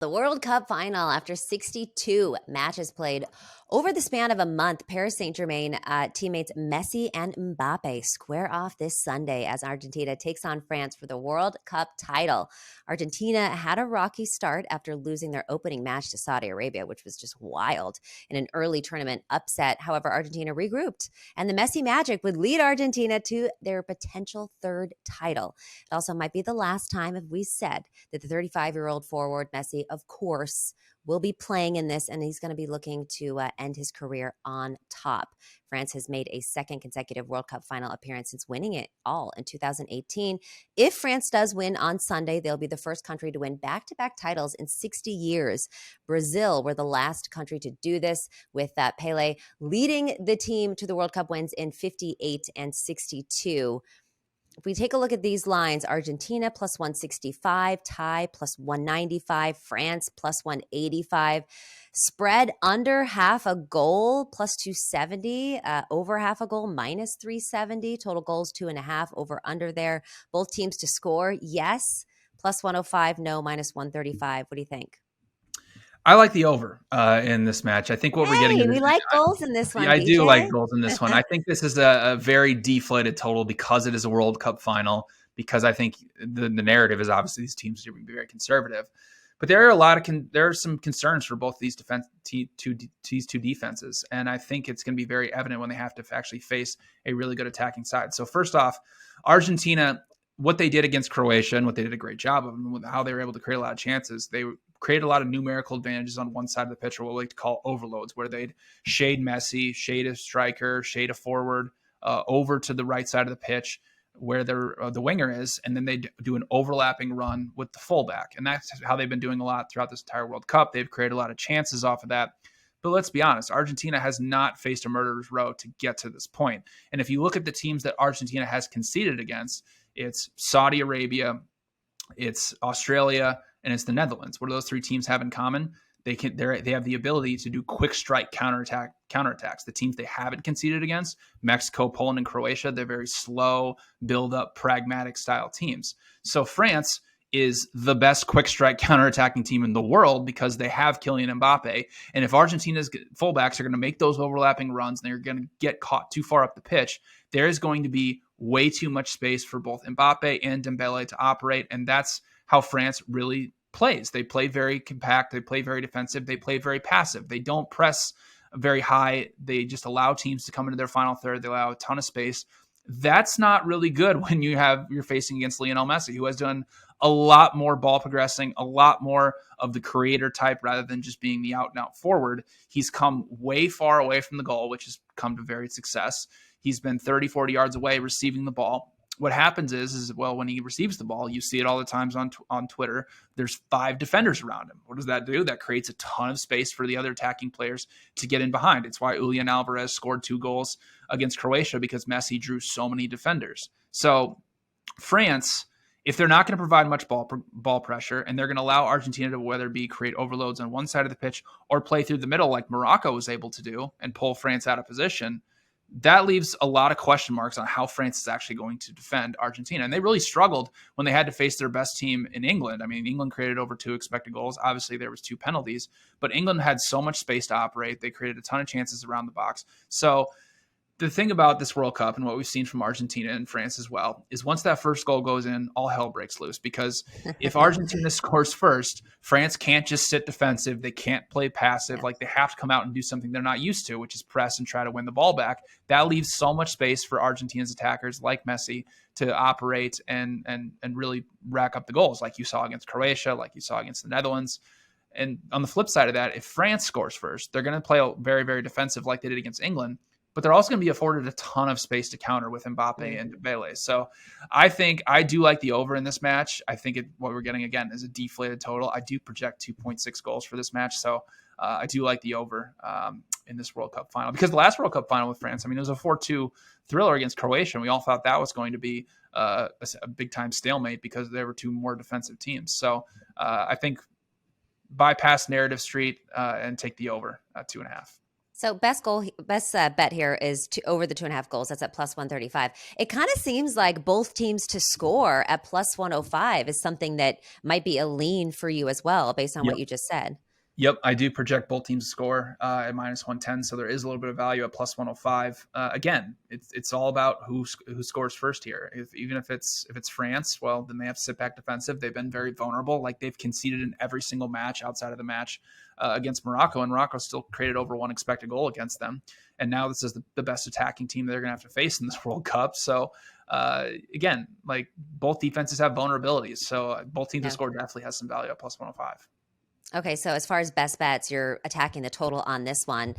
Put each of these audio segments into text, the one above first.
The World Cup final, after 62 matches played over the span of a month, Paris Saint-Germain teammates Messi and Mbappe square off this Sunday as Argentina takes on France for the World Cup title. Argentina had a rocky start after losing their opening match to Saudi Arabia, which was just wild in an early tournament upset. However, Argentina regrouped, and the Messi magic would lead Argentina to their potential third title. It also might be the last time, if we said, that the 35-year-old forward Messi, of course, will be playing in this, and he's going to be looking to end his career on top. France has made a second consecutive World Cup final appearance since winning it all in 2018. If France does win on Sunday, they'll be the first country to win back-to-back titles in 60 years. Brazil were the last country to do this, with Pele leading the team to the World Cup wins in 58 and 62. If we take a look at these lines, Argentina plus 165, Thai plus 195, France plus 185, spread under half a goal plus 270, over half a goal minus 370, total goals 2.5, over under there. Both teams to score, yes, plus 105, no, minus 135. What do you think? I like the over in this match. I think what we're getting Hey, we like goals in this one, I do like BJ. goals in this one. I think this is a very deflated total because it is a World Cup final, because I think the narrative is obviously these teams are going to be very conservative. But there are there are some concerns for both these two defenses, and I think it's going to be very evident when they have to actually face a really good attacking side. So first off, Argentina, what they did against Croatia and what they did a great job of, and how they were able to create a lot of chances, they create a lot of numerical advantages on one side of the pitch, or what we like to call overloads, where they'd shade Messi, shade a striker, shade a forward over to the right side of the pitch where the winger is, and then they do an overlapping run with the fullback. And that's how they've been doing a lot throughout this entire World Cup. They've created a lot of chances off of that. But let's be honest, Argentina has not faced a murderer's row to get to this point. And if you look at the teams that Argentina has conceded against, it's Saudi Arabia, it's Australia, and it's the Netherlands. What do those three teams have in common? They have the ability to do quick strike counterattacks. The teams they haven't conceded against, Mexico, Poland, and Croatia, they're very slow, build up, pragmatic style teams. So France is the best quick strike counterattacking team in the world because they have Kylian Mbappe. And if Argentina's fullbacks are going to make those overlapping runs and they're going to get caught too far up the pitch, there is going to be way too much space for both Mbappe and Dembele to operate. And that's how France really plays. They play very compact. They play very defensive. They play very passive. They don't press very high. They just allow teams to come into their final third. They allow a ton of space. That's not really good when you're facing against Lionel Messi, who has done a lot more ball progressing, a lot more of the creator type rather than just being the out and out forward. He's come way far away from the goal, which has come to varied success. He's been 30, 40 yards away receiving the ball. What happens is when he receives the ball, you see it all the times on Twitter, there's 5 defenders around him. What does that do? That creates a ton of space for the other attacking players to get in behind. It's why Julian Alvarez scored 2 goals against Croatia, because Messi drew so many defenders. So France, if they're not going to provide much ball pressure, and they're going to allow Argentina to whether it be create overloads on one side of the pitch or play through the middle like Morocco was able to do and pull France out of position, that leaves a lot of question marks on how France is actually going to defend Argentina. And they really struggled when they had to face their best team in England. I mean, England created over 2 expected goals. Obviously, there was 2 penalties, but England had so much space to operate. They created a ton of chances around the box. So the thing about this World Cup and what we've seen from Argentina and France as well is once that first goal goes in, all hell breaks loose, because if Argentina scores first, France can't just sit defensive. They can't play passive. Like, they have to come out and do something they're not used to, which is press and try to win the ball back. That leaves so much space for Argentina's attackers like Messi to operate and really rack up the goals, like you saw against Croatia, like you saw against the Netherlands. And on the flip side of that, if France scores first, they're going to play very, very defensive like they did against England. But they're also going to be afforded a ton of space to counter with Mbappe and Dembele. So I think I do like the over in this match. I think what we're getting, again, is a deflated total. I do project 2.6 goals for this match. So I do like the over in this World Cup final. Because the last World Cup final with France, I mean, it was a 4-2 thriller against Croatia. And we all thought that was going to be a big-time stalemate because there were 2 more defensive teams. So I think bypass narrative street and take the over at 2.5. So best bet here is over the 2.5 goals. That's at plus 135. It kind of seems like both teams to score at plus 105 is something that might be a lean for you as well, based on what Yep. you just said. Yep, I do project both teams to score at minus 110, so there is a little bit of value at plus 105. Again, it's all about who scores first here. Even if it's France, well, then they have to sit back defensive. They've been very vulnerable. Like they've conceded in every single match outside of the match against Morocco, and Morocco still created over one expected goal against them. And now this is the best attacking team they're going to have to face in this World Cup. So again, like both defenses have vulnerabilities, so both teams to Yeah. score definitely has some value at plus 105. Okay, so as far as best bets, you're attacking the total on this one.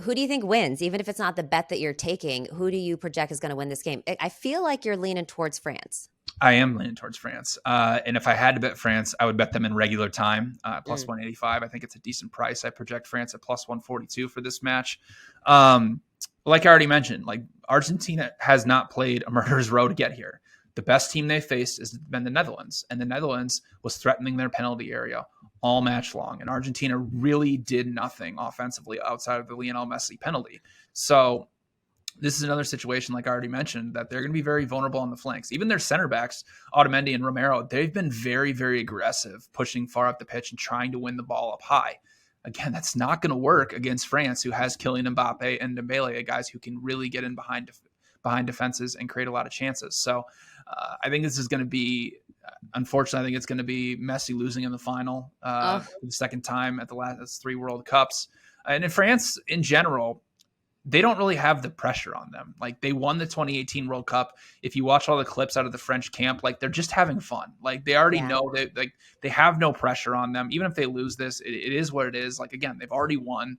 Who do you think wins? Even if it's not the bet that you're taking, who do you project is going to win this game? I feel like you're leaning towards France. I am leaning towards France. And if I had to bet France, I would bet them in regular time, plus Mm. 185. I think it's a decent price. I project France at plus 142 for this match. Like I already mentioned, like Argentina has not played a murderer's row to get here. The best team they faced has been the Netherlands, and the Netherlands was threatening their penalty area all match long. And Argentina really did nothing offensively outside of the Lionel Messi penalty. So this is another situation, like I already mentioned, that they're going to be very vulnerable on the flanks. Even their center backs, Otamendi and Romero, they've been very, very aggressive, pushing far up the pitch and trying to win the ball up high. Again, that's not going to work against France, who has Kylian Mbappe and Dembele, guys who can really get in behind defenses and create a lot of chances. So I think this is going to be, unfortunately, I think it's going to be Messi losing in the final Oh, for the second time at the last three World Cups. And in France, in general, they don't really have the pressure on them. Like they won the 2018 World Cup. If you watch all the clips out of the French camp, like they're just having fun. Like they already yeah. know that like they have no pressure on them. Even if they lose this, it is what it is. Like again, they've already won.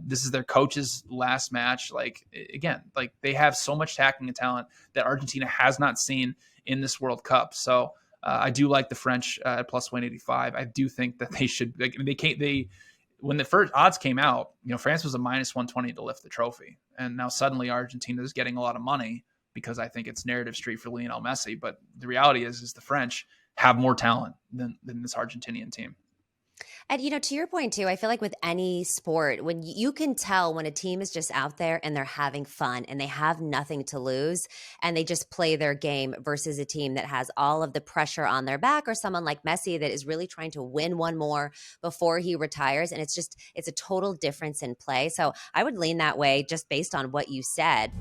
This is their coach's last match. Like again, like they have so much attacking and talent that Argentina has not seen in this World Cup. So I do like the French at plus 185. I do think that they should. Like, they when the first odds came out, France was a minus 120 to lift the trophy. And now suddenly Argentina is getting a lot of money because I think it's narrative street for Lionel Messi. But the reality is the French have more talent than this Argentinian team. And to your point too, I feel like with any sport, when you can tell when a team is just out there and they're having fun and they have nothing to lose and they just play their game versus a team that has all of the pressure on their back, or someone like Messi that is really trying to win one more before he retires. And it's a total difference in play. So I would lean that way just based on what you said.